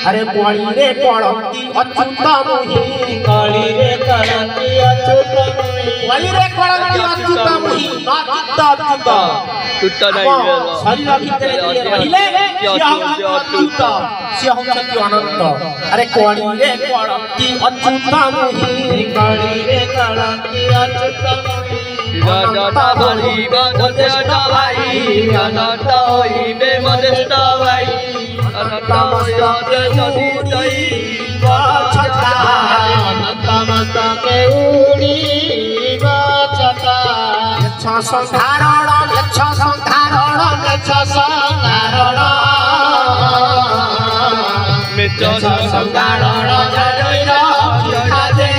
अरे कली रे कलंकी अच्युत मुहि कली रे कलंकी अच्युत मुहि कली रे कलंकी अच्युत मुहि अच्युत अच्युत टूट नहीं शरीर भितर जे रहिले अच्युत से होछति अनंत अरे कली रे कलंकी अच्युत मुहि कली रे कलंकी अच्युत मुहि राजा भाई मदेष्ट भाई अनंत होइबे मदेष्ट भाई अनंत होइबे जदि दैव छटा अनंत मस्तके उड़ीबा छटा यच्छ संधारण यच्छ संधारण यच्छ संधारण मेच्छ संधारण जय रक्षा दे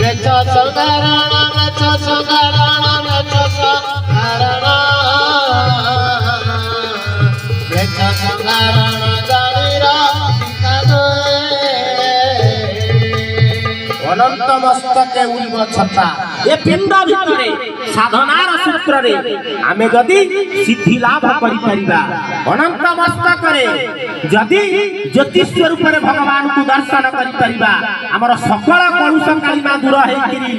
मेच्छ संधारण मेच्छ संधारण मेच्छ संधारण मेच्छ संधारण जय रक्षा दे अनंत मस्तके उड़ीब छटा ए पिंड भितरे साधनार सूत्र रे आमे जदि सिद्धि लाभ करि परिबा अनंत मस्तकरे जदि ज्योतिष स्वरूप रे भगवान को दर्शन करि परिबा हमर सकल कलुष कालिमा दूर हेकिरी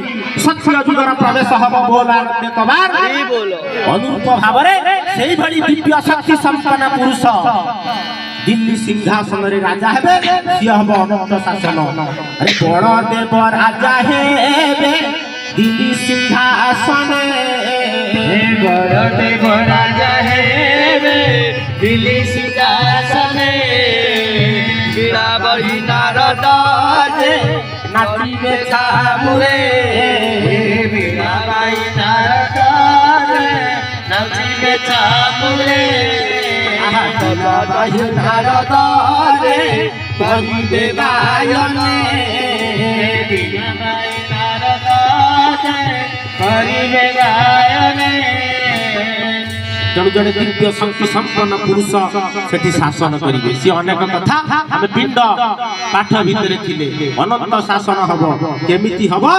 सत्य जुगर प्रवेश हबो बोला देखबार ई बोलो अनुरूप भावरे सेही भली दिव्य शक्ति संपन्न पुरुष दिल्ली सिंहासन रे राजा हेबे सिया हबो अनंत शासन अरे बड़ देव राजा हेबे दिल्ली सिंहासन बड़ देव राजा हेबे दिल्ली सिंहासन बीड़ा बही नारद जे नाचिबे छामुरे बीड़ा बही नारद जे नाचिबे छामुरे बही नारद रे बहिबे गायने बीड़ा बही नारद जे करिबे गायने जड़े जड़े दिव्य शक्ति संपन्न पुरुष सेठी शासन करिवे सी अनेक कथा हम पिंड पाठ भितरे थिले अनंत शासन हबो केमिति हबो।